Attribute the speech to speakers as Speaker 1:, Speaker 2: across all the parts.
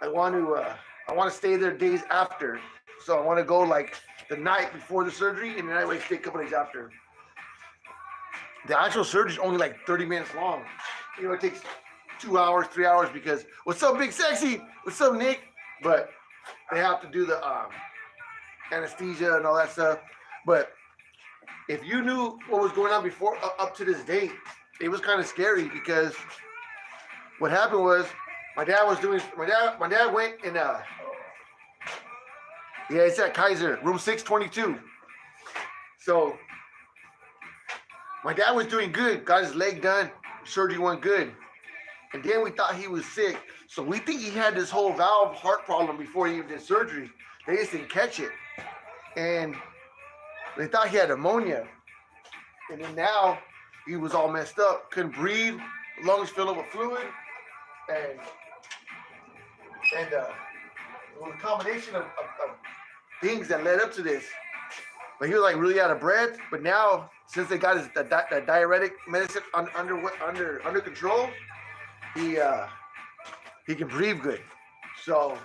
Speaker 1: I want to stay there days after. So I want to go like the night before the surgery, and then I wait stay a couple days after. The actual surgery is only like 30 minutes long. You know, it takes 2 hours, 3 hours because what's up, Big Sexy? What's up, Nick? But they have to do the anesthesia and all that stuff. But if you knew what was going on before up to this date, it was kind of scary because what happened was my dad went in yeah, it's at Kaiser, room 622. So my dad was doing good, got his leg done, surgery went good. And then we thought he was sick. So we think he had this whole valve heart problem before he even did surgery. They just didn't catch it. And they thought he had pneumonia. And then now he was all messed up, couldn't breathe, lungs filled up with fluid. And it was a combination of things that led up to this. But he was like really out of breath. But now, since they got the diuretic medicine under control, he can breathe good. So,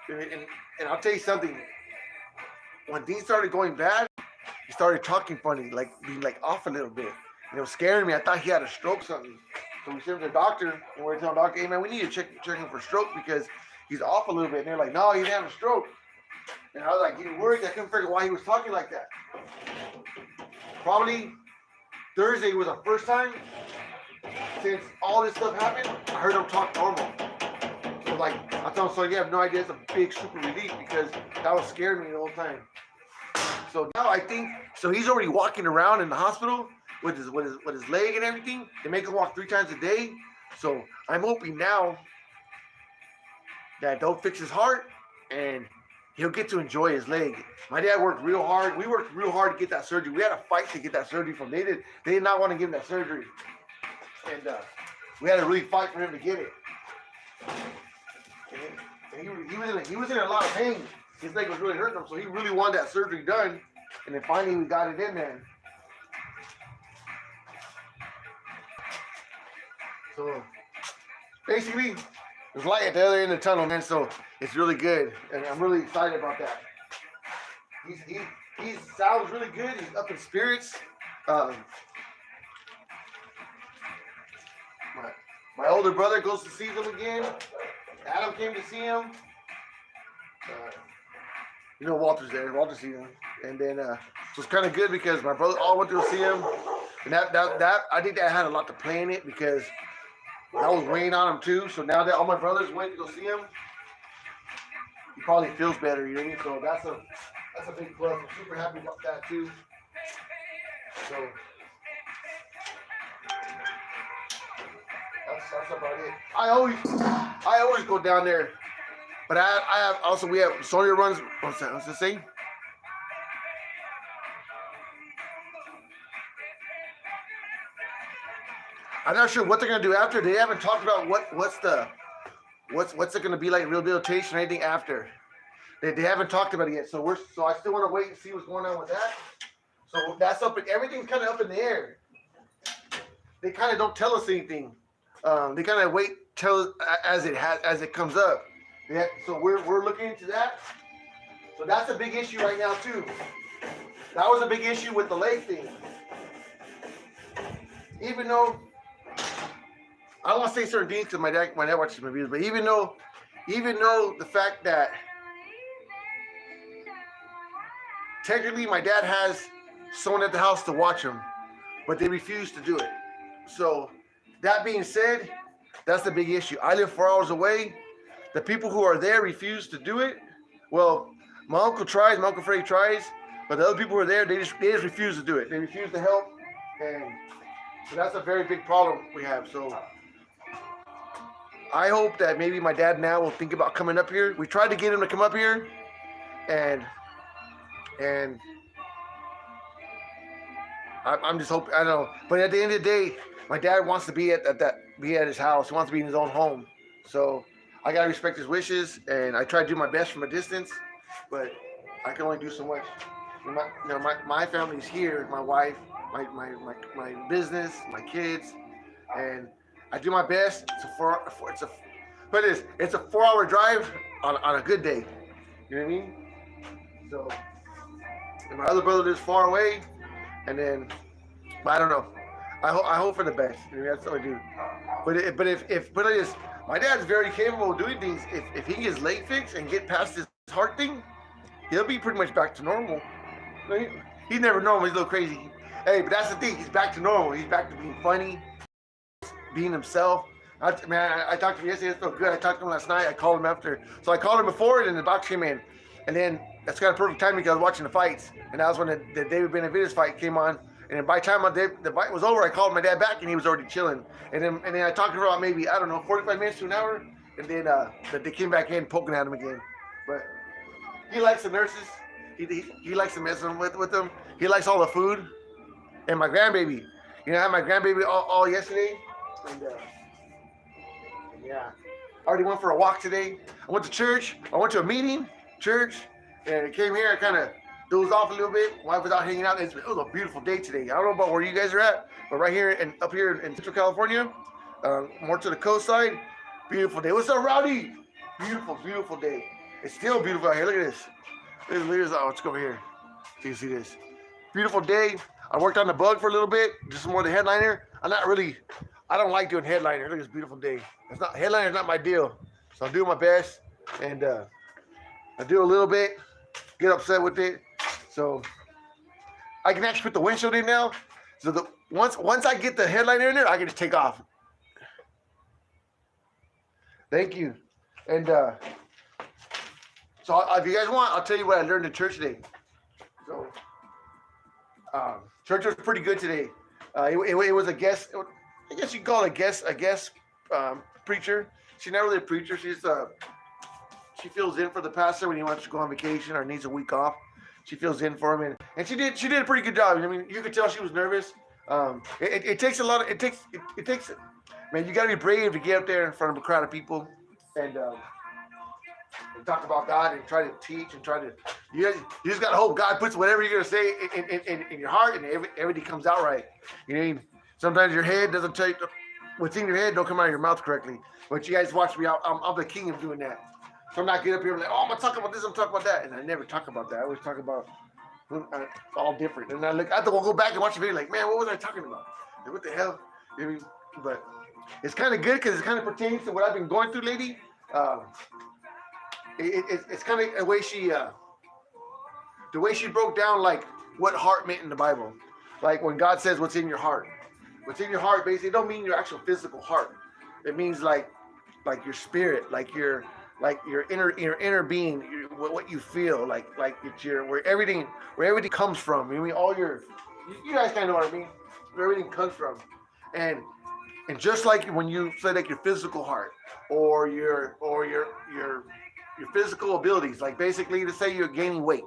Speaker 1: and I'll tell you something. When things started going bad, he started talking funny, like being like off a little bit. And it was scaring me. I thought he had a stroke or something. So we sent him to the doctor, and we're telling the doctor, hey man, we need to check him for stroke because he's off a little bit. And they're like, no, he didn't have a stroke. And I was like getting worried. I couldn't figure why he was talking like that. Probably Thursday was the first time since all this stuff happened, I heard him talk normal. So like, I told him, so you have no idea, it's a big super relief because that was scaring me the whole time. So now I think, so he's already walking around in the hospital with his leg and everything. They make him walk 3 times a day. So I'm hoping now that they'll fix his heart and he'll get to enjoy his leg. My dad worked real hard. We worked real hard to get that surgery. We had a fight to get that surgery from. They did not want to give him that surgery. And we had to really fight for him to get it. And he was in a lot of pain. His leg was really hurting him, so he really wanted that surgery done. And then finally we got it in there. So basically, there's light at the other end of the tunnel, man. So it's really good, and I'm really excited about that. He sounds really good. He's up in spirits. My older brother goes to see them again. Adam came to see him. You know Walter's there. Walter sees him, and then so it's kind of good because my brother all went to go see him, and that I think that had a lot to play in it because that was weighing on him too. So now that all my brothers went to go see him, he probably feels better. You know what I mean? So that's a big plus. I'm super happy about that too. So that's about it. I always go down there, but I have also we have Sonya runs. What's that saying? I'm not sure what they're gonna do after. They haven't talked about what's it gonna be like rehabilitation or anything after. They haven't talked about it yet. So I still want to wait and see what's going on with that. So that's up. Everything's kind of up in the air. They kind of don't tell us anything. They kind of wait till as it comes up. So we're looking into that. So that's a big issue right now too. That was a big issue with the leg thing. Even though I don't want to say certain things because my dad watches my videos, but even though the fact that technically my dad has someone at the house to watch him, but they refuse to do it. So that being said, that's the big issue. I live 4 hours away. The people who are there refuse to do it. Well, my uncle tries, my Uncle Freddie tries, but the other people who are there, they just refuse to do it. They refuse to help, and so that's a very big problem we have. So I hope that maybe my dad now will think about coming up here. We tried to get him to come up here, and I'm just hoping, I don't know. But at the end of the day, my dad wants to be at his house. He wants to be in his own home. So I gotta respect his wishes, and I try to do my best from a distance, but I can only do so much. My family's here, my wife, my business, my kids, and I do my best but it's a 4-hour drive on a good day. You know what I mean? So, and my other brother lives far away, and then, but I don't know. I hope for the best. I mean, that's what I do. But it is, my dad's very capable of doing things. If he gets leg fixed and get past this heart thing, he'll be pretty much back to normal. He's never normal. He's a little crazy. Hey, but that's the thing. He's back to normal. He's back to being funny, being himself. I talked to him yesterday. It felt good. I talked to him last night. I called him after. So I called him before, and then the box came in. And then that's kind of perfect timing because I was watching the fights. And that was when the David Benavidez fight came on. And then by the time the fight was over, I called my dad back, and he was already chilling. And then I talked to him about maybe, I don't know, 45 minutes to an hour. And then they came back in poking at him again. But he likes the nurses. He likes to mess with them. He likes all the food. And my grandbaby. You know, I had my grandbaby all yesterday. And yeah. I already went for a walk today. I went to church. I went to a meeting, church. And I came here. I kind of dozed off a little bit. Wife was out hanging out. It was a beautiful day today. I don't know about where you guys are at, but right here and up here in Central California, more to the coast side, beautiful day. What's up, Rowdy? Beautiful, beautiful day. It's still beautiful out here. Look at this. Look at this. Oh, let's go over here so you can see this. Beautiful day. I worked on the bug for a little bit, just more the headliner. I don't like doing headliner. Look at this beautiful day. Headliner's not my deal. So I'm doing my best, and I do a little bit, get upset with it. So I can actually put the windshield in now. So once I get the headliner in there, I can just take off. Thank you. And so if you guys want, I'll tell you what I learned at church today. So church was pretty good today. It was a guest. I guess you can call it a guest preacher. She's not really a preacher. She fills in for the pastor when he wants to go on vacation or needs a week off. She fills in for him, and she did a pretty good job. I mean, you could tell she was nervous. It takes a lot of it takes. Man, you got to be brave to get up there in front of a crowd of people and talk about God and try to teach and try to. You just got to hope God puts whatever you're gonna say in your heart and everything comes out right. You know what I mean? Sometimes your head doesn't tell you what's in your head don't come out of your mouth correctly. But you guys watch me. I'm the king of doing that. So I'm not getting up here and like, oh, I'm gonna talk about this, I'm talking about that, and I never talk about that. I always talk about it's all different. And I have to go back and watch the video, like, man, what was I talking about? Like, what the hell? I mean, but it's kind of good because it kind of pertains to what I've been going through lately. It's kind of the way she broke down like what heart meant in the Bible. Like when God says, "What's in your heart?" What's in your heart basically don't mean your actual physical heart. It means like your spirit, like your inner being, what you feel, like it's where everything comes from. I mean, you guys kind of know what I mean. Where everything comes from, and just like when you say like your physical heart or your physical abilities, like basically to say you're gaining weight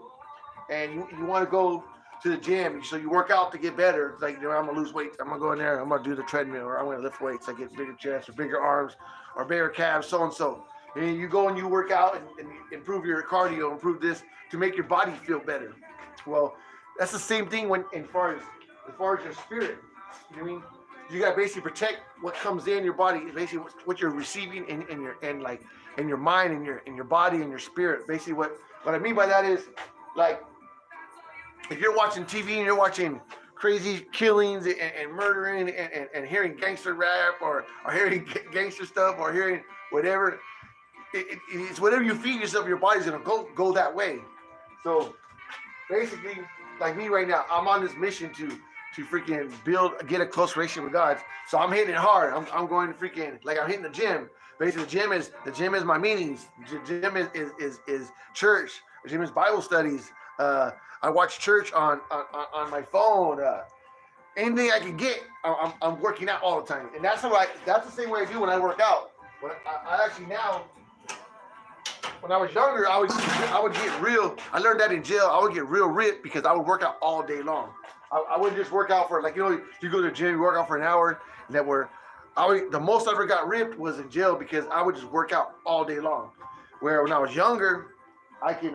Speaker 1: and you want to go to the gym, so you work out to get better. It's like, I'm gonna lose weight. I'm gonna go in there. I'm gonna do the treadmill, or I'm gonna lift weights. I get bigger chest or bigger arms or bigger calves, so and so. And you go and you work out and improve your cardio, improve this to make your body feel better. Well, that's the same thing as far as your spirit. You know what I mean? You gotta basically protect what comes in your body, basically what you're receiving in your mind and your body and your spirit. Basically, what I mean by that is like if you're watching TV and you're watching crazy killings and murdering and hearing gangster rap or hearing gangster stuff or hearing whatever. It's whatever you feed yourself, your body's gonna go that way. So basically, like me right now, I'm on this mission to freaking get a close relationship with God. So I'm hitting it hard. I'm going to freaking like I'm hitting the gym. Basically, the gym is my meetings. The gym is church. The gym is Bible studies. I watch church on my phone. Anything I can get, I'm working out all the time, and that's the same way I do when I work out. When I actually now. When I was younger, I would get real. I learned that in jail. I would get real ripped because I would work out all day long. I wouldn't just work out for you go to the gym, you work out for an hour, and the most I ever got ripped was in jail because I would just work out all day long. Where when I was younger, I can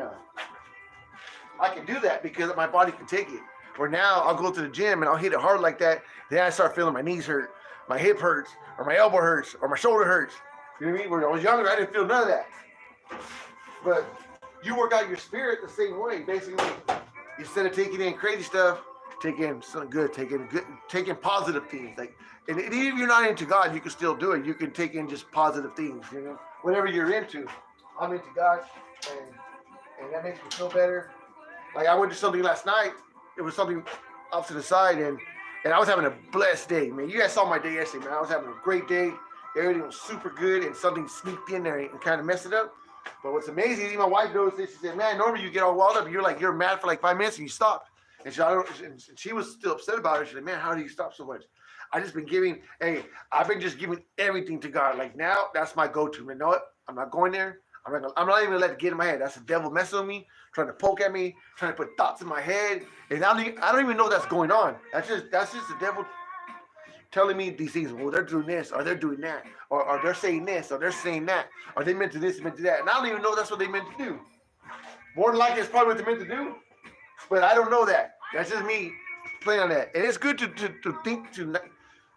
Speaker 1: do that because my body can take it. Where now I'll go to the gym and I'll hit it hard like that. Then I start feeling my knees hurt, my hip hurts, or my elbow hurts, or my shoulder hurts. You know what I mean? When I was younger, I didn't feel none of that. But you work out your spirit the same way. Basically, instead of taking in crazy stuff, take in something good, taking positive things. Like, and even if you're not into God, you can still do it. You can take in just positive things. You know, whatever you're into. I'm into God, and that makes me feel better. Like I went to something last night. It was something off to the side, and I was having a blessed day, man. You guys saw my day yesterday, man. I was having a great day. Everything was super good, and something sneaked in there and kind of messed it up. But what's amazing is my wife noticed this. She said, "Man, normally you get all wild up. You're mad for like 5 minutes and you stop." And she was still upset about it. She said, "Man, how do you stop so much?" I've just been giving. Hey, I've been just giving everything to God. Like now, that's my go-to. Man, you know what? I'm not going there. I'm not even gonna let it get in my head. That's the devil messing with me, trying to poke at me, trying to put thoughts in my head, and I don't even know that's going on. That's just the devil telling me these things. Well, they're doing this, or they're doing that, or they're saying this, or they're saying that, or they meant to this, meant to that, and I don't even know that's what they meant to do. More than likely, it's probably what they meant to do, but I don't know that. That's just me playing on that, and it's good to think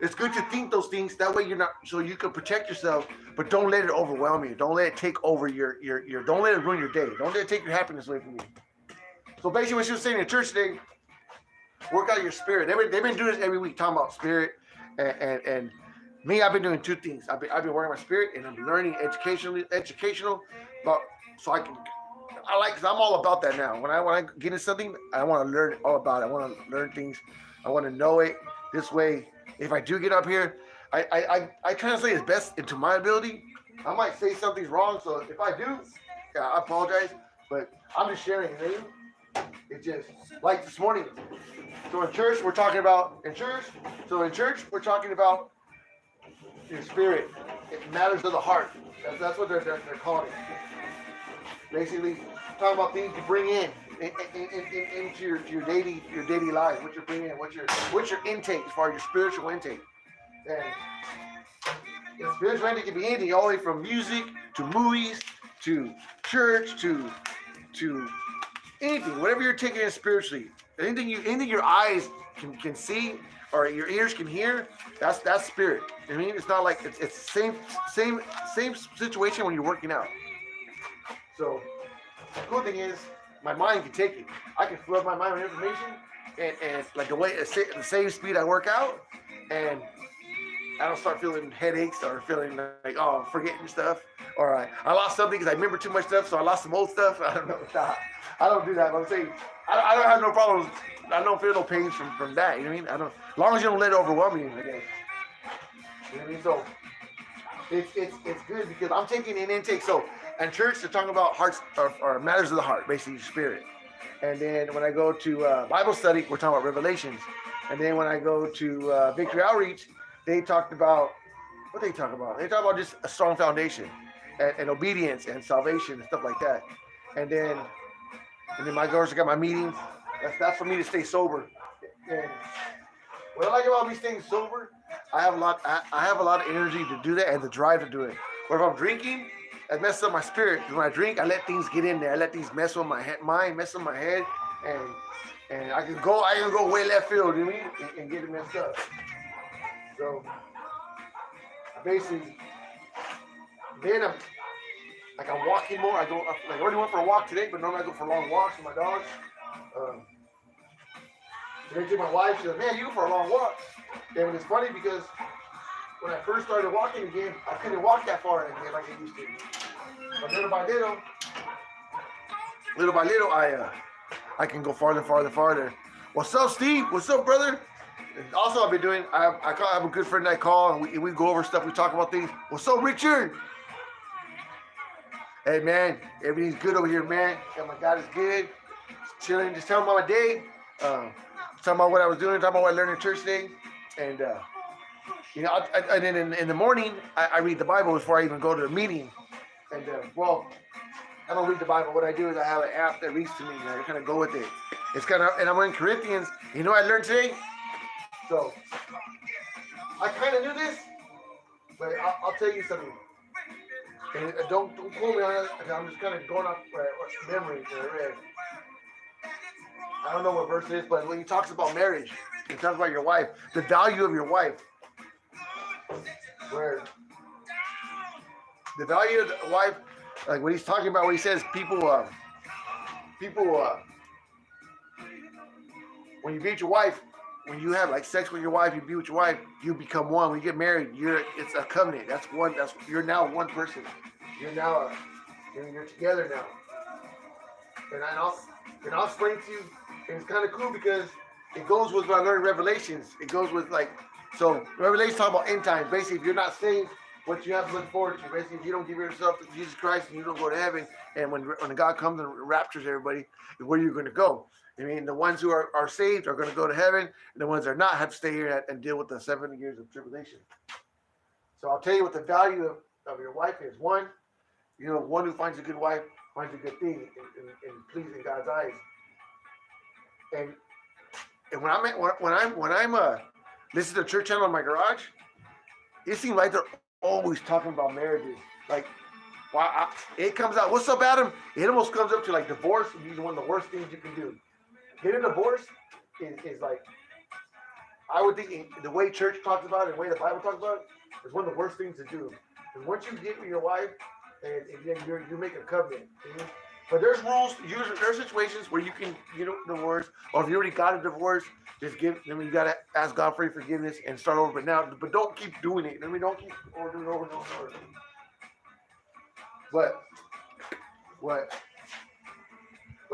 Speaker 1: It's good to think those things. That way you're not, so you can protect yourself, but don't let it overwhelm you. Don't let it take over your don't let it ruin your day. Don't let it take your happiness away from you. So basically what she was saying in church today, work out your spirit. They've been doing this every week, talking about spirit, and me, I've been doing two things. I've been working my spirit, and I'm learning educational, but so because I'm all about that now. When I get into something, I want to learn all about it. I want to learn things. I want to know it. This way, if I do get up here, I translate as best into my ability. I might say something's wrong, so if I do, yeah, I apologize. But I'm just sharing it. It's just like this morning. So in church, we're talking about your spirit. It matters of the heart. That's what they're calling it. Basically, talking about things you bring into your daily life. What you're bringing in, what's your intake as far as your spiritual intake. And your spiritual intake can be anything, all the way from music to movies to church to anything. Whatever you're taking in spiritually, anything your eyes can see or your ears can hear, that's spirit. I mean, it's not like it's same situation when you're working out. So the cool thing is, my mind can take it. I can flood my mind with information, and like the same speed I work out, and I don't start feeling headaches or feeling like, oh, I'm forgetting stuff, or I lost something because I remember too much stuff, so I lost some old stuff. I don't know. I don't do that. But I'm saying I don't have no problems. I don't feel no pains from that. You know what I mean? I don't. As long as you don't let it overwhelm you, I guess. You know what I mean? So it's good because I'm taking an intake. So in church, they're talking about hearts or matters of the heart, basically spirit. And then when I go to Bible study, we're talking about Revelations. And then when I go to Victory Outreach, they talked about, what they talk about? They talk about just a strong foundation and obedience and salvation and stuff like that. And then my girls got my meetings. That's for me to stay sober. And what I like about me staying sober, I have a lot of energy to do that and the drive to do it. But if I'm drinking, it messes up my spirit. Because when I drink, I let things get in there. I let things mess with my mind, mess with my head, and I can go way left field, you know what I mean, and get it messed up. So basically, then I'm walking more. I already went for a walk today, but normally I go for long walks with my dogs. Today to my wife, she said, "Man, you go for a long walk." And it's funny because when I first started walking again, I couldn't walk that far again like I used to. But little by little, I can go farther and farther. What's up, Steve? What's up, brother? And also, I've been doing. I have a good friend I call, and we go over stuff. We talk about things. What's up, Richard? Hey, man, everything's good over here, man. Yeah, my God is good. Just chilling, just telling about my day. Talking about what I was doing. Talking about what I learned in church today, and and then in the morning, I read the Bible before I even go to the meeting. And I don't read the Bible. What I do is I have an app that reads to me, and I kind of go with it. It's kind of, and I'm in Corinthians. You know what I learned today? So I kind of knew this, but I'll tell you something. And don't quote me on it. I'm just kind of going off memory that I read. I don't know what verse it is, but when he talks about marriage, he talks about your wife, the value of your wife. Where the value of the wife, like what he's talking about, what he says, people, when you be with your wife, when you have like sex with your wife, you be with your wife, you become one. When you get married, it's a covenant. That's one. You're now one person. You're now you're together now. And I'll explain to you. And it's kind of cool because it goes with what I learned in Revelations. It goes with so Revelations talk about end times. Basically, if you're not saved, what you have to look forward to. Basically, if you don't give yourself to Jesus Christ and you don't go to heaven, and when God comes and raptures everybody, where you're going to go. I mean, the ones who are saved are going to go to heaven, and the ones that are not have to stay here and deal with the 7 years of tribulation. So I'll tell you what the value of your wife is. One who finds a good wife finds a good thing and pleasing God's eyes. And when I'm listening to the church channel in my garage, it seems like they're always talking about marriages. Like, it comes out. What's up, Adam? It almost comes up to like divorce. Is one of the worst things you can do. Getting a divorce is like, I would think the way church talks about it, the way the Bible talks about it, is one of the worst things to do. Because once you get with your wife, and then you make a covenant. But there's rules. Usually, there's situations where you can get a divorce, or if you already got a divorce, just you gotta ask God for your forgiveness and start over. But don't keep doing it. Don't keep doing it over and over. But what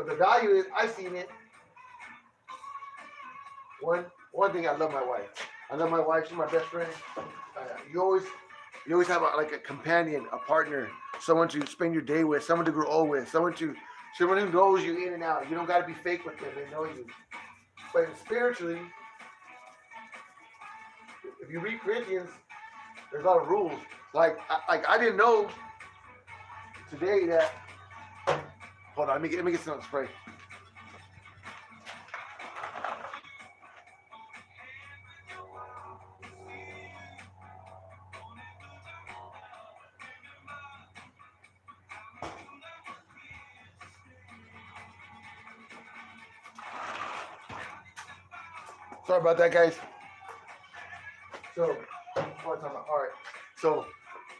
Speaker 1: the value is, I've seen it. One thing, I love my wife. I love my wife. She's my best friend. You always have a companion, a partner, someone to spend your day with, someone to grow old with, someone who knows you in and out. You don't got to be fake with them; they know you. But spiritually, if you read Corinthians, there's a lot of rules. Like I didn't know today that. Hold on, let me get some spray. Sorry about that, guys. So, all right. So,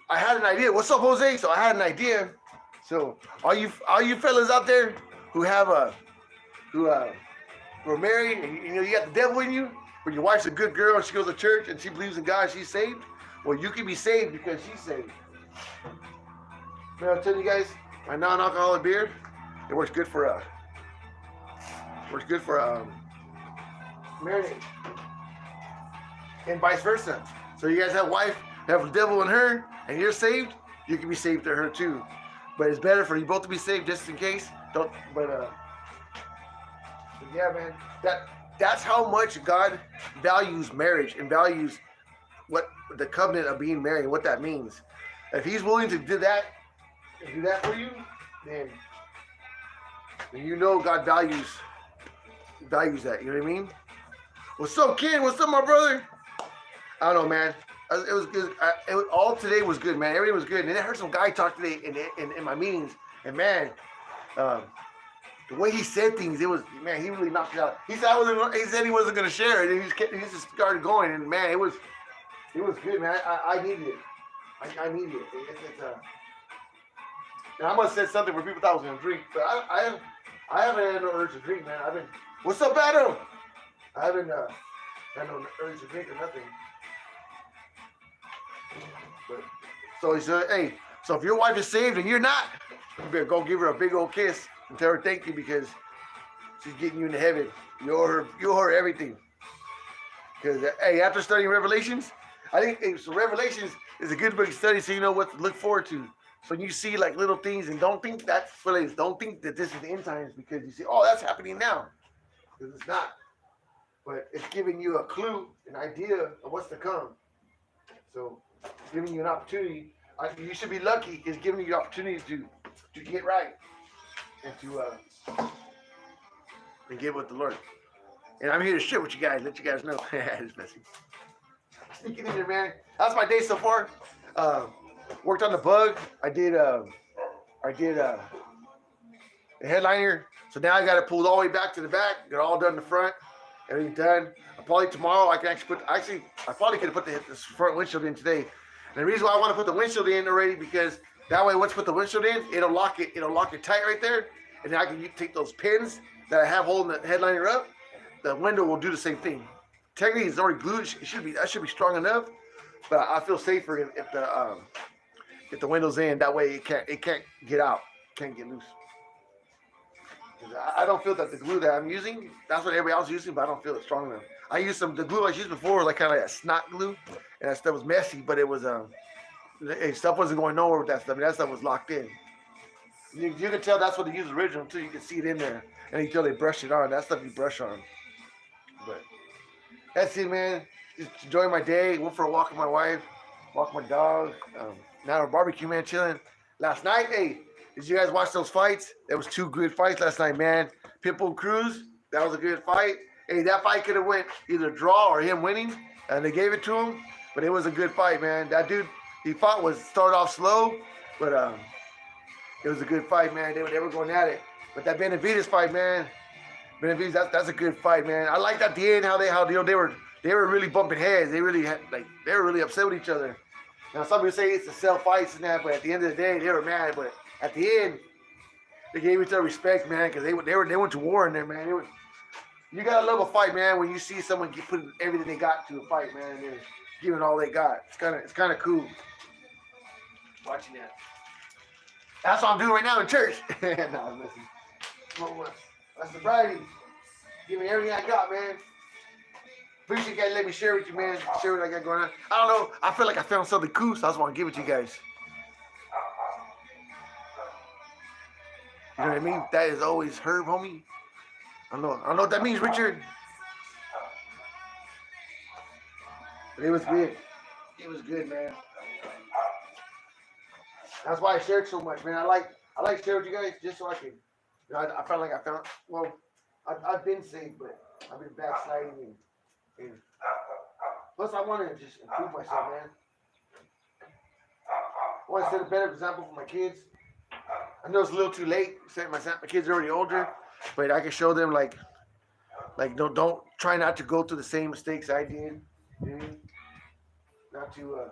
Speaker 1: I had an idea. What's up, Jose? So I had an idea. So, all you fellas out there who are married and you got the devil in you, but your wife's a good girl and she goes to church and she believes in God, she's saved. Well, you can be saved because she's saved. Man, I'll tell you guys, my non-alcoholic beer, it works good for marriage, and vice versa. So you guys have a wife, have the devil in her, and you're saved, you can be saved to her too. But it's better for you both to be saved just in case. Yeah, man, that's how much God values marriage and values what the covenant of being married, what that means. If He's willing to do that for you, then you know God values that. You know what I mean? What's up, Ken? What's up, my brother? I don't know, man. It was good. All today was good, man. Everything was good. And I heard some guy talk today in my meetings. And man, the way he said things, he really knocked it out. He said he wasn't going to share it, and he just started going. And man, it was good, man. I needed it. I needed it. And I must have said something where people thought I was going to drink, but I haven't had no urge to drink, man. What's up, Adam? I haven't had no urge to drink or nothing. But, so he said, hey, so if your wife is saved and you're not, you better go give her a big old kiss and tell her thank you because she's getting you into heaven. You owe her everything. Because, hey, after studying Revelations, I think Revelations is a good book to study so you know what to look forward to. So you see like little things and don't think that's what it is. Don't think that this is the end times because you see, oh, that's happening now. Because it's not. But it's giving you a clue, an idea of what's to come. So it's giving you an opportunity. You should be lucky. It's giving you the opportunity to get right and to get with the Lord. And I'm here to share with you guys, let you guys know. It's messy. Sneaking in there, man. That's my day so far. Worked on the bug. I did a headliner. So now I got to pull it all the way back to the back. Get it all done in the front. Everything done. Probably tomorrow I can actually I probably could have put the front windshield in today. And the reason why I want to put the windshield in already because That way, once you put the windshield in, it'll lock it tight right there. And then I can take those pins that I have holding the headliner up. The window will do the same thing. Technically, it's already glued. That should be strong enough. But I feel safer if the window's in. That way, it can't get out, can't get loose. I don't feel that the glue that I'm using, that's what everybody else is using, but I don't feel it strong enough. I used the glue I used before, like kind of like a snot glue, and that stuff was messy, but it was stuff wasn't going nowhere with that stuff. That stuff was locked in. You can tell that's what they used original too. You can see it in there, and you can tell they brushed it on. That stuff you brush on. But that's it, man. Just enjoying my day. Went for a walk with my wife, walk my dog. Now a barbecue, man, chilling. Last night, hey, did you guys watch those fights? There was 2 good fights last night, man. Pitbull Cruz, that was a good fight. Hey, that fight could have went either draw or him winning, and they gave it to him. But it was a good fight, man. That dude he fought started off slow, but it was a good fight, man. They were going at it. But that Benavidez fight, man, that's a good fight, man. I liked at the end how they were really bumping heads. They were really upset with each other. Now some people say it's to sell fights and that, but at the end of the day, they were mad. But at the end, they gave each other respect, man, because they went to war in there, man. You gotta love a fight, man, when you see someone put everything they got to a fight, man. And they're giving all they got. It's kind of cool watching that. That's what I'm doing right now in church. No, listen. That's sobriety. Give me everything I got, man. Appreciate you guys let me share with you, man. Share what I got going on. I don't know. I feel like I found something cool, so I just want to give it to you guys. You know what I mean? That is always herb, homie. I don't know what that means, Richard. But it was good. It was good, man. That's why I shared so much, man. I like sharing with you guys just so I can. I felt like I found. Well, I've been saved, but I've been backsliding and plus I want to just improve myself, man. I want to set a better example for my kids. I know it's a little too late. My kids are already older, but I can show them like don't try not to go through the same mistakes I did. You know what I mean? Not to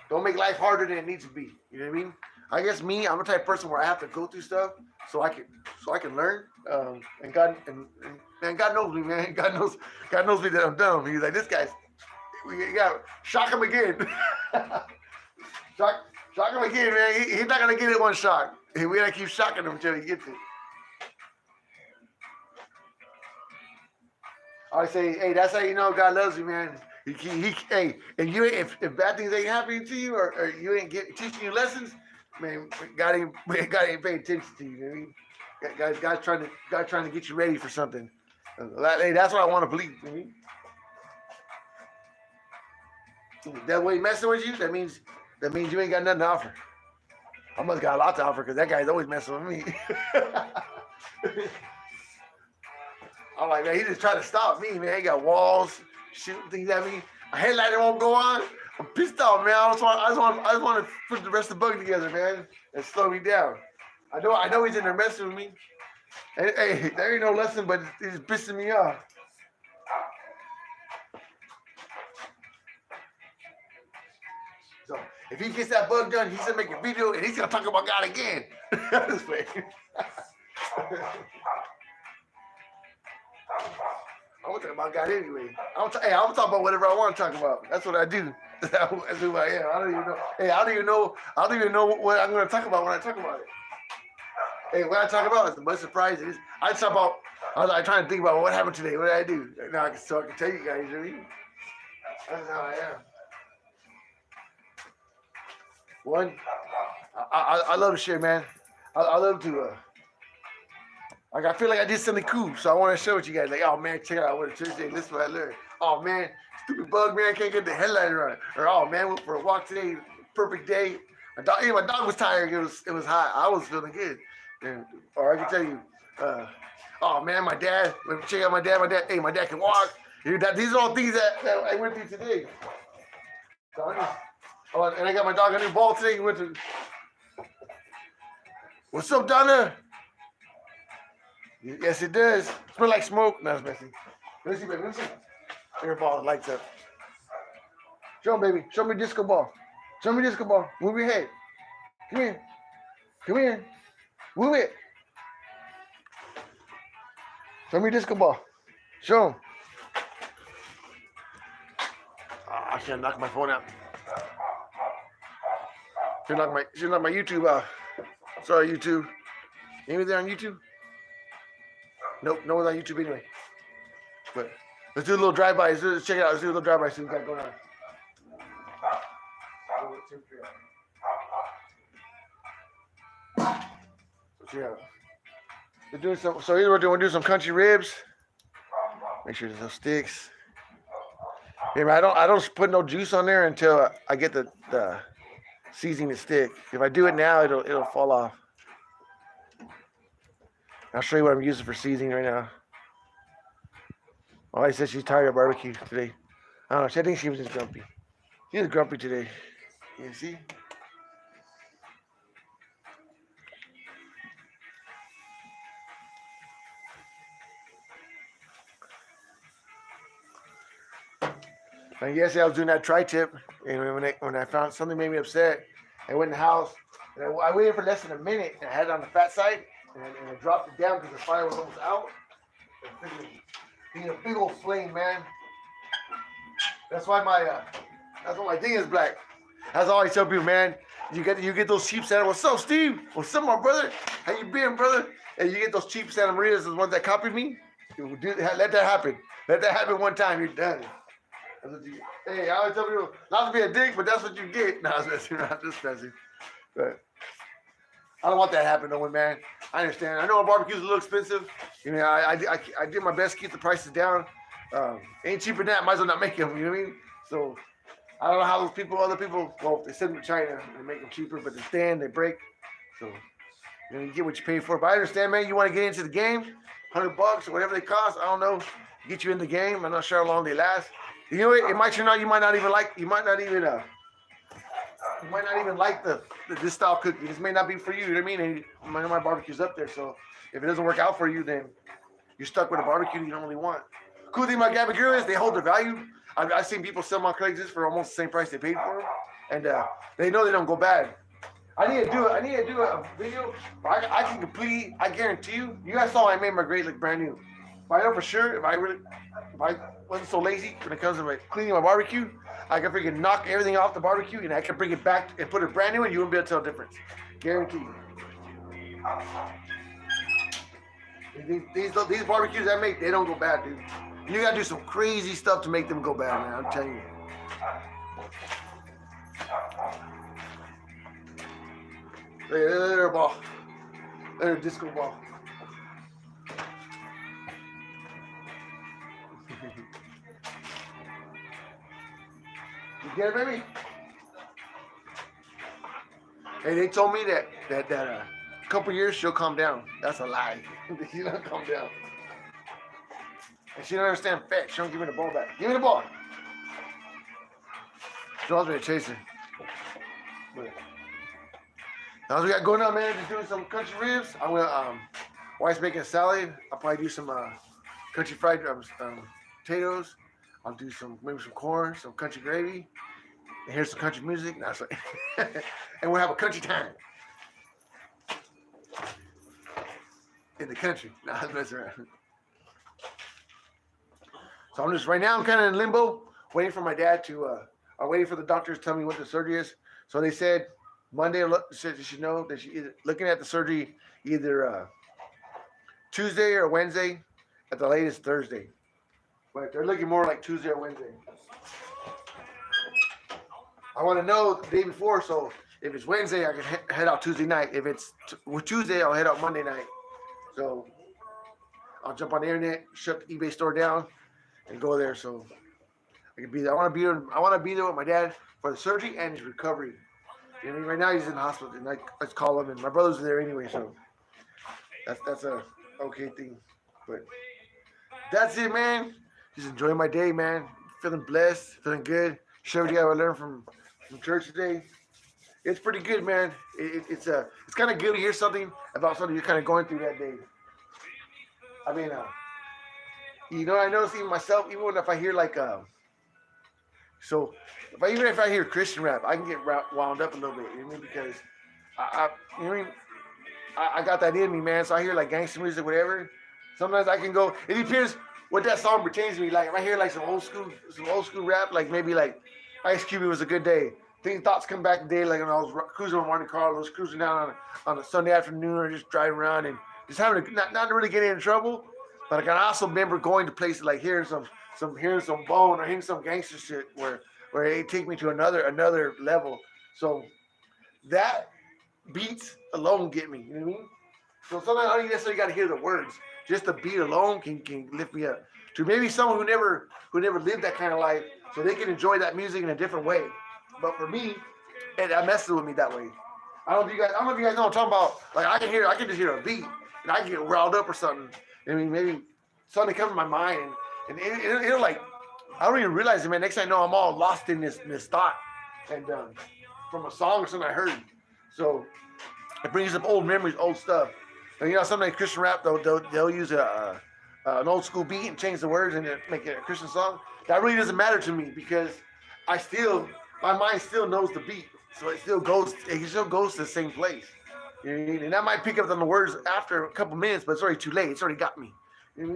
Speaker 1: don't make life harder than it needs to be. You know what I mean? I guess I'm the type of person where I have to go through stuff so I can learn. And God knows me, man. God knows me that I'm dumb. He's like, this guy's. We got shock him again. shock him again, man. He's not gonna get it one shock. We gotta keep shocking him until he gets it. I say, hey, that's how you know God loves you, man. Hey, if bad things ain't happening to you or you ain't teaching you lessons, man, God ain't paying attention to you. You know what I mean? God's trying to get you ready for something. Hey, that's what I want to believe. You know what I mean? That way messing with you, that means you ain't got nothing to offer. I must got a lot to offer because that guy's always messing with me. I'm like, man, he just trying to stop me, man. He got walls, shooting things at me. A headlighter won't go on. I'm pissed off, man. I just want to put the rest of the bug together, man, and slow me down. I know he's in there messing with me. Hey, there ain't no lesson, but it's pissing me off. So if he gets that bug done, he's gonna make a video and he's gonna talk about God again. This way. I'm gonna talk about God anyway. I'm gonna talk about whatever I want to talk about. That's what I do. That's who I am. I don't even know. Hey, I don't even know what I'm gonna talk about when I talk about it. Hey, what I talk about is the most surprises. I was like trying to think about what happened today. What did I do? Now I can tell you guys. You know? That's how I am. One, I love to share, man. I love to. I feel like I did something cool, so I want to share with you guys. Like, oh man, check out what the church did. This is what I learned. Oh man, stupid bug, man, can't get the headliner on. Or oh man, went for a walk today. Perfect day. My dog was tired. It was hot. I was feeling good. Or I can tell you, oh man, my dad. Check out my dad. Hey, my dad can walk. These are all things that I went through today. So and I got my dog a new ball today. What's up, Donna? Yes, it does. Smell like smoke. No, it's messy. Let me see, baby. Let me see. Your ball lights up. Show him, baby. Show me disco ball. Show me disco ball. Move your head. Come here. Come here. Move it. Show me disco ball. Show him. I should knock my phone out. Should knock my YouTube out. Sorry, YouTube. Maybe they're on YouTube? Nope, no one's on YouTube anyway. But let's do a little drive-by. Let's check it out. Let's do a little drive-by. See what we got going on. So yeah. We're doing some. So here we're doing some country ribs. Make sure there's no sticks. Yeah, man, I don't put no juice on there until I get the seasoning to stick. If I do it now, it'll fall off. I'll show you what I'm using for seasoning right now. Oh, I said she's tired of barbecue today. I don't know. I think she was just grumpy. She was grumpy today. You see? And yesterday I was doing that tri-tip, and when I found something made me upset, I went in the house, and I waited for less than a minute, and I had it on the fat side, and I dropped it down because the fire was almost out. Being a big old flame, man. That's why my thing is black. That's all I tell people, man. You get those cheap Santa. What's up, Steve? What's up, my brother? How you been, brother? And you get those cheap Santa Marias, the ones that copied me. Let that happen. Let that happen one time. You're done. Hey, I always tell people not to be a dick, but that's what you get. No, I'm just messing. But I don't want that to happen, no one, man. I understand. I know a barbecue's a little expensive. You know, I did my best to keep the prices down. Ain't cheaper than that. Might as well not make them. You know what I mean? So I don't know how other people, well, they send them to China and they make them cheaper, but they stand, they break. So you get what you pay for. But I understand, man. You want to get into the game, $100 or whatever they cost. I don't know. Get you in the game. I'm not sure how long they last. You know, it might turn out you might not even like this style cookie. This may not be for you. You know what I mean? And my barbecue's up there, so if it doesn't work out for you, then you're stuck with a barbecue you don't really want. Cool thing about Gabbys Grills is they hold their value. I've seen people sell my Craigslist for almost the same price they paid for them, and they know they don't go bad. I need to do a video. I guarantee you. You guys saw I made my grate look brand new. But I know for sure if I wasn't so lazy when it comes to cleaning my barbecue, I can freaking knock everything off the barbecue and I can bring it back and put it brand new and you wouldn't be able to tell the difference. Guaranteed. These barbecues I make, they don't go bad, dude. You gotta do some crazy stuff to make them go bad, man. I'm telling you. Look at their ball. Their disco ball. You get it, baby? Hey, they told me that a couple years she'll calm down. That's a lie. She don't calm down. And she don't understand facts. She don't give me the ball back. Give me the ball. She wants me to chase her. But now we got going on, man. Just doing some country ribs. I'm gonna wife's making a salad. I'll probably do some country fried potatoes. I'll do maybe some corn, some country gravy, and here's some country music. No, and we'll have a country time in the country. No, I'm messing around. So right now I'm kind of in limbo, waiting for my dad to. I'm waiting for the doctors to tell me what the surgery is. So they said Monday. Said you should know that she's looking at the surgery either Tuesday or Wednesday, at the latest Thursday. But they're looking more like Tuesday or Wednesday. I want to know the day before, so if it's Wednesday, I can head out Tuesday night. If it's Tuesday, I'll head out Monday night. So I'll jump on the internet, shut the eBay store down, and go there. So I can be there. I want to be there with my dad for the surgery and his recovery. You know, right now he's in the hospital, and let's call him. And my brother's there anyway, so that's a okay thing. But that's it, man. Just enjoying my day, man. Feeling blessed, feeling good. Share with you what I learned from church today. It's pretty good, man. It's kind of good to hear something about something you're kind of going through that day. I mean, I notice even myself, even if I hear like So even if I hear Christian rap, I can get wound up a little bit. You know what I mean? Because you know what I mean? I got that in me, man. So I hear like gangster music, whatever. Sometimes I can go. It depends what that song pertains to me. Like if I hear like some old school rap, like maybe like Ice Cube, It Was a Good Day. Thoughts come back today, like when I was cruising my morning car, I was cruising down on a Sunday afternoon, or just driving around and just having not really getting in trouble. But I can also remember going to places like hearing some bone or hearing some gangster shit where it take me to another level. So that beats alone get me. You know what I mean? So sometimes I don't necessarily got to hear the words. Just the beat alone can lift me up. To maybe someone who never lived that kind of life, so they can enjoy that music in a different way. But for me, that messes with me that way. I don't know if you guys know what I'm talking about. Like I can just hear a beat and I can get riled up or something. I mean, maybe something comes to my mind and it'll like I don't even realize it, man. Next thing I know, I'm all lost in this thought and from a song or something I heard. So it brings up old memories, old stuff. And you know, sometimes Christian rap they'll use an old school beat and change the words and make it a Christian song. That really doesn't matter to me because my mind still knows the beat, so it still goes to the same place. You know what I mean? And I might pick up on the words after a couple minutes, but it's already too late. It's already got me. You know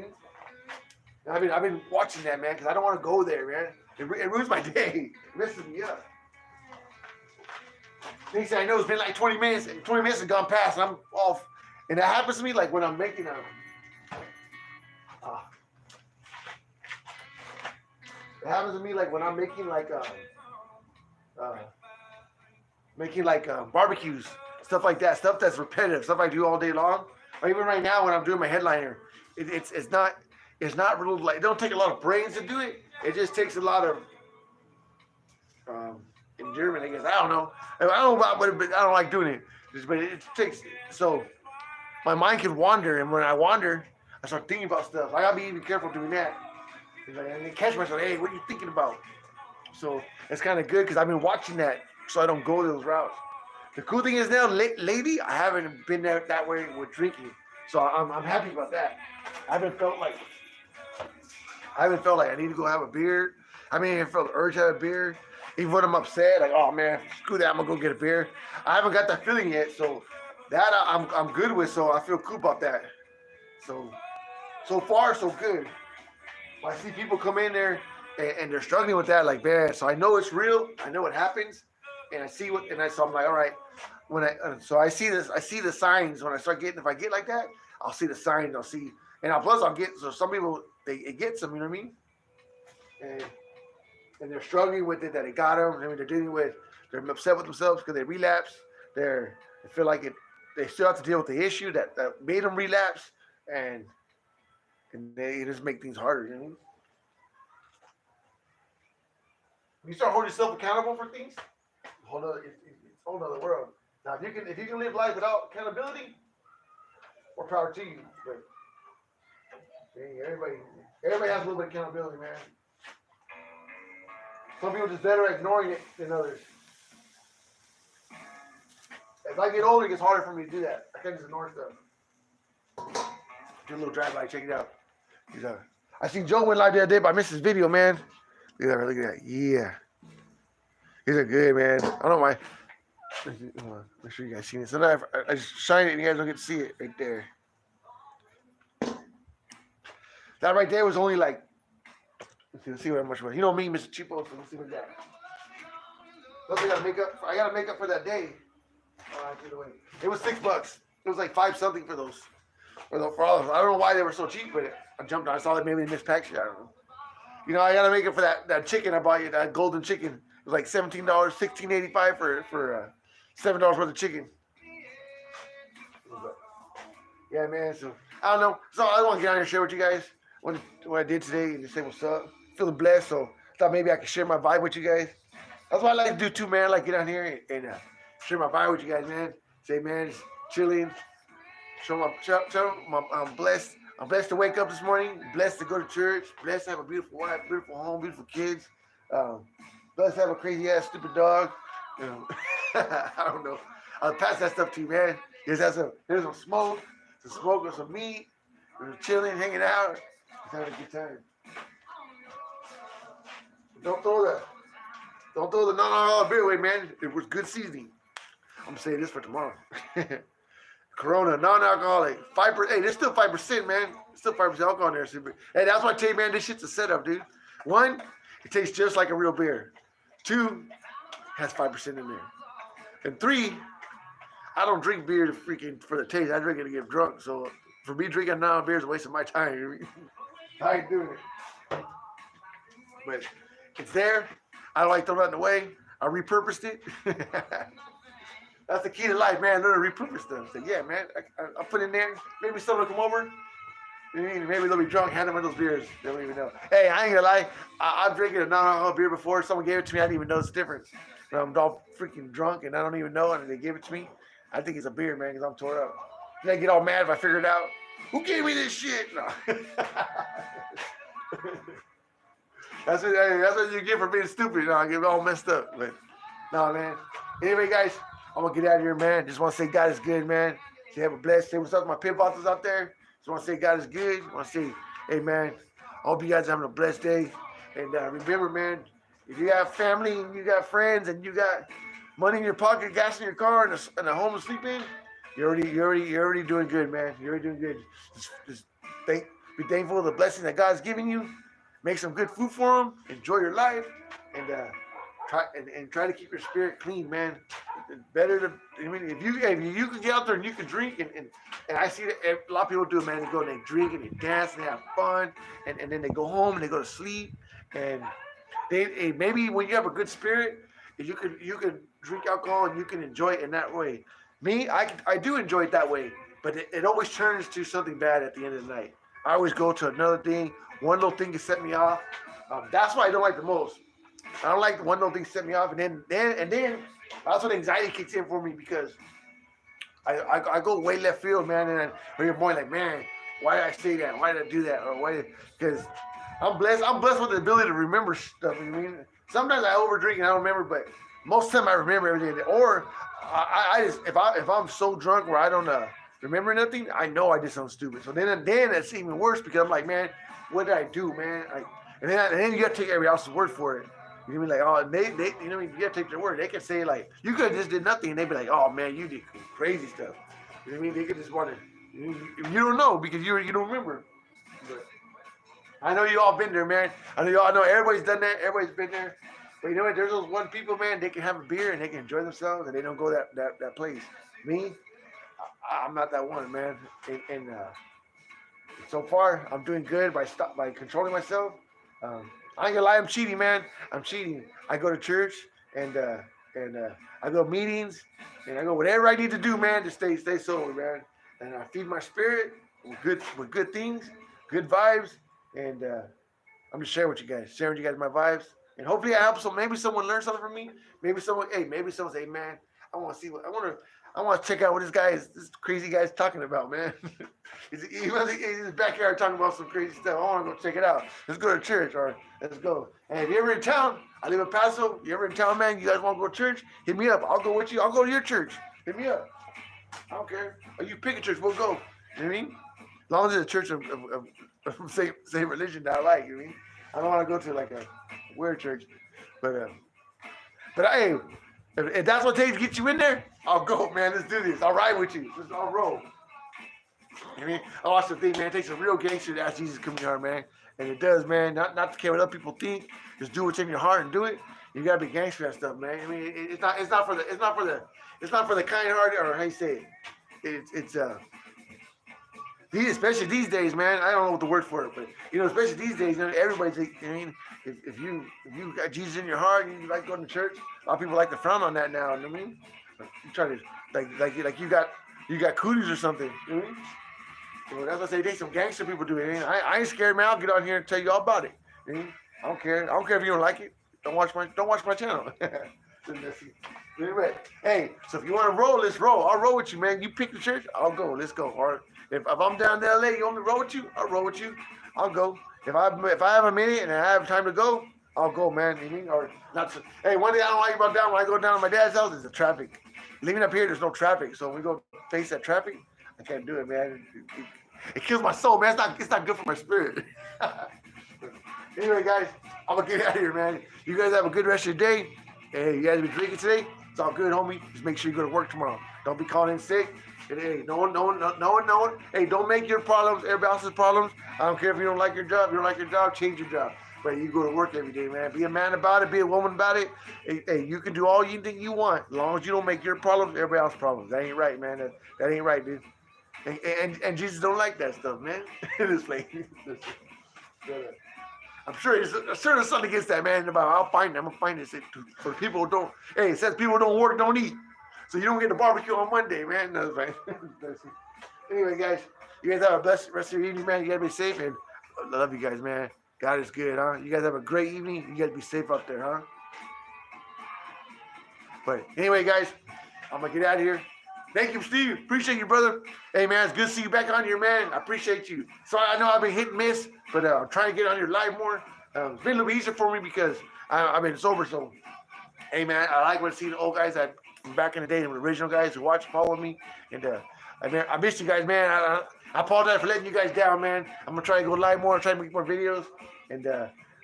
Speaker 1: what I mean? I've been watching that, man, because I don't want to go there, man. It ruins my day. It messes me up. Next thing I know, it's been like 20 minutes, and 20 minutes has gone past, and I'm off. And that happens to me like when I'm making it happens to me like when I'm making barbecues, stuff like that, stuff that's repetitive, stuff I do all day long. Or even right now when I'm doing my headliner, it's not real, like it don't take a lot of brains to do it. It just takes a lot of endearment, I guess. I don't know about it, but I don't like doing it. But it takes so my mind can wander, and when I wander, I start thinking about stuff. I gotta be even careful doing that. And then catch myself, hey, what are you thinking about? So it's kind of good because I've been watching that, so I don't go those routes. The cool thing is now, lately, I haven't been there that way with drinking, so I'm happy about that. I haven't felt like I need to go have a beer. I mean, I felt the urge to have a beer. Even when I'm upset, like, oh man, screw that, I'm gonna go get a beer. I haven't got that feeling yet, so that I'm good with. So I feel cool about that. So far so good. I see people come in there and they're struggling with that, like, man. So I know it's real. I know it happens, and I see what, so I'm like, all right. So I see the signs when I start getting. If I get like that, I'll see the signs. I'll see, and I'll get. So some people it gets them. You know what I mean? And they're struggling with it. That it got them. I mean, they're upset with themselves because they relapse. They feel like it. They still have to deal with the issue that made them relapse, and they just make things harder. You know what I mean? When you start holding yourself accountable for things, it's a whole other world. Now, if you can live life without accountability, more power to you. But everybody has a little bit of accountability, man. Some people just better at ignoring it than others. As I get older, it gets harder for me to do that. I can't just ignore stuff. Do a little drive-by, check it out. I seen Joe went live the other day, but I missed his video, man. Look at that. Yeah. These are good, man. I don't know why. Make sure you guys see it. Sometimes I just shine it and you guys don't get to see it right there. That right there was only like, let's see how much was. You know me, Mr. Cheapo, so let's see what that. Plus I gotta make up for that day. It was $6. It was like $5 something for those. For all of them. I don't know why they were so cheap, but I jumped on. I saw that maybe they mispackaged it. I don't know. You know, I gotta make it for that chicken I bought you, that golden chicken. It was like $17, $16.85 for $7 worth of chicken. Yeah, man. So I don't know. So I want to get on here and share with you guys what I did today and just say what's up. Feeling blessed, so I thought maybe I could share my vibe with you guys. That's what I like to do too, man. I like to get on here and share my vibe with you guys, man. Say, man, just chilling. I'm blessed. I'm blessed to wake up this morning. Blessed to go to church. Blessed to have a beautiful wife, beautiful home, beautiful kids. Blessed to have a crazy ass stupid dog. You know, I don't know. I'll pass that stuff to you, man. Here's some smoke, or some meat. We're chilling, hanging out. Just having a good time. Don't throw Don't throw the non-alcoholic beer away, man. It was good seasoning. I'm gonna say this for tomorrow. Corona, non-alcoholic, 5%. Hey, there's still 5%, man. Still 5% alcohol in there. Hey, that's why I tell you, man, this shit's a setup, dude. One, it tastes just like a real beer. Two, has 5% in there. And three, I don't drink beer to freaking for the taste. I drink it to get drunk. So for me, drinking non-beer is a waste of my time. I ain't doing it. But it's there. I don't like throwing it away. I repurposed it. That's the key to life, man. Learn to repurpose stuff. So yeah, man, I'll put in there. Maybe someone will come over. Maybe they'll be drunk, hand them one of those beers. They don't even know. Hey, I ain't gonna lie. I've drinking a non-alcoholic beer before. Someone gave it to me. I didn't even know the difference. I'm all freaking drunk and I don't even know, and they gave it to me. I think it's a beer, man, because I'm tore up. Then I get all mad if I figure it out. Who gave me this shit? No. That's what you get for being stupid. No, I get all messed up. But no, man. Anyway, guys, I'm gonna get out of here, man. Just want to say God is good, man. Say have a blessed. Say what's up to my pit bosses out there. Just want to say God is good. I want to say, hey, man, I hope you guys are having a blessed day. And remember, man, if you got family and you got friends and you got money in your pocket, gas in your car, and a home to sleep in, you're already doing good, man. You're already doing good. Just be thankful for the blessing that God's giving you. Make some good food for them. Enjoy your life, and try to keep your spirit clean, man. It's better to, I mean, if you can get out there and you can drink, and I see that a lot of people do, man. They go and they drink and they dance and they have fun, and then they go home and they go to sleep, and maybe when you have a good spirit, you can drink alcohol and you can enjoy it in that way. Me, I do enjoy it that way, but it always turns to something bad at the end of the night. I always go to another thing. One little thing can set me off. That's what I don't like the most. I don't like the one little thing set me off, and then that's when anxiety kicks in for me, because I go way left field, man, and you're more like, man, why did I say that? Why did I do that? Or why? Because I'm blessed with the ability to remember stuff. You know what I mean? Sometimes I overdrink and I don't remember, but most of the time I remember everything. Or I just if I'm so drunk where I don't remember nothing, I know I did something stupid. So then it's even worse, because I'm like, man, what did I do, man? And then you gotta take everybody else's word for it. You know what I mean? Like, oh, they you know what I mean? You gotta take their word. They can say, like, you could have just did nothing, and they'd be like, oh man, you did crazy stuff. You know what I mean? They could just want to. You don't know, because you don't remember. But I know you all been there, man. I know everybody's done that. Everybody's been there. But you know what? There's those one people, man. They can have a beer and they can enjoy themselves, and they don't go that place. Me, I'm not that one, man. And so far, I'm doing good by controlling myself. I ain't gonna lie, I'm cheating, man. I'm cheating. I go to church and I go to meetings and I go whatever I need to do, man, to stay sober, man. And I feed my spirit with good things, good vibes, and I'm just sharing with you guys my vibes, and hopefully I help maybe someone learn something from me. Maybe someone say, man, I want to check out what this crazy guy's talking about, man. He's in his backyard talking about some crazy stuff. I want to go check it out. Let's go to church, or let's go. And if you're ever in town, I live in Paso. You ever in town, man? You guys want to go to church? Hit me up. I'll go with you. I'll go to your church. Hit me up. I don't care. Or you pick a church, we'll go. You know what I mean? As long as it's a church of same religion that I like. You know what I mean? I don't want to go to like a weird church, but hey, if that's what it takes to get you in there, I'll go, man. Let's do this. I'll ride with you. I'll roll. You know what I mean? I watch the thing, man. It takes a real gangster to ask Jesus to come in your heart, man. And it does, man. Not to care what other people think. Just do what's in your heart and do it. You gotta be gangster and stuff, man. I mean, it's not for the kind-hearted, or how you say it. It's especially these days, man. I don't know what the word for it, but especially these days, everybody's like, I mean, if you got Jesus in your heart and you like going to church, a lot of people like to frown on that now. You know what I mean? You try to like you got cooties or something. You know what I mean? So that's what I say. They some gangster people do it. I ain't scared, man. I'll get on here and tell you all about it. You know? I don't care. I don't care if you don't like it. Don't watch my channel. Anyway, hey, so if you want to roll, let's roll. I'll roll with you, man. You pick the church, I'll go. Let's go. Or if I'm down to LA, you want me to roll with you? I'll roll with you. I'll go. If I have a minute and I have time to go, I'll go, man. You mean? Or not? Hey, one thing I don't like about down when I go down to my dad's house is the traffic. Living up here, there's no traffic, so when we go face that traffic, I can't do it, man. It kills my soul, man. It's not good for my spirit. Anyway, guys, I'm gonna get out of here, man. You guys have a good rest of your day. Hey, you guys been drinking today? It's all good, homie. Just make sure you go to work tomorrow. Don't be calling in sick. And hey, no one. Hey, don't make your problems everybody else's problems. I don't care if you don't like your job. You don't like your job, change your job. But you go to work every day, man. Be a man about it. Be a woman about it. Hey, you can do all you think you want, as long as you don't make your problems everybody else's problems. That ain't right, man. That ain't right, dude. And Jesus don't like that stuff, man. This place. I'm sure there's something against that, man. About I'm gonna find this for people who don't. Hey, it says people who don't work don't eat, so you don't get the barbecue on Monday, man. No, right. Anyway, guys, you guys have a blessed rest of your evening, man. You gotta be safe, and I love you guys, man. God is good, huh? You guys have a great evening. You gotta be safe out there, huh? But anyway, guys, I'm gonna get out of here. Thank you, Steve. Appreciate you, brother. Hey, man, it's good to see you back on here, man. I appreciate you. Sorry, I know I've been hit and miss, but I'm trying to get on your live more. It's been a little bit easier for me because I've been sober. So, hey, man, I like when I see the old guys that from back in the day, the original guys who watch, follow me. And I miss you guys, man. I apologize for letting you guys down, man. I'm going to try to go live more, try to make more videos. And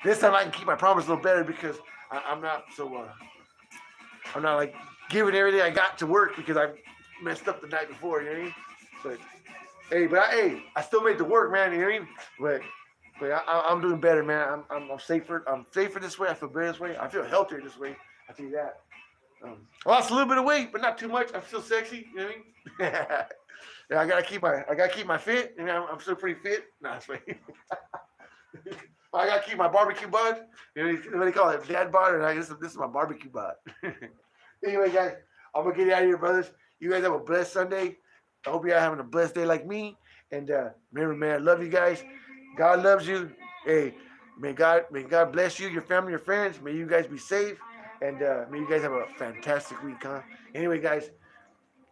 Speaker 1: this time I can keep my promise a little better because I'm not so, I'm not like giving everything I got to work because I messed up the night before, you know what I mean? But I still made the work, man, you know what I mean? But I'm doing better, man. I'm safer. I'm safer this way. I feel better this way. I feel healthier this way. I tell you that. I lost a little bit of weight, but not too much. I'm still sexy, you know what I mean? Yeah, I gotta keep my fit. You know, I'm still pretty fit. Nah, it's funny. I gotta keep my barbecue bod. You know what they call it, dad bod, and this is my barbecue bod. Anyway, guys, I'm gonna get out of here, brothers. You guys have a blessed Sunday. I hope you're having a blessed day like me. And remember, man, I love you guys. God loves you. Hey, may God bless you, your family, your friends. May you guys be safe. And may you guys have a fantastic week, huh? Anyway, guys,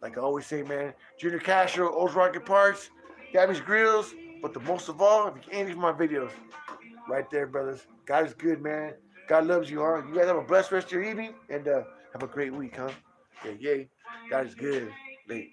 Speaker 1: like I always say, man, Junior Castro, Old Rocket Parts, Gabbys Grills. But the most of all, if you can't leave my videos, right there, brothers. God is good, man. God loves you, huh? You guys have a blessed rest of your evening. And have a great week, huh? Yeah. God is good. Late.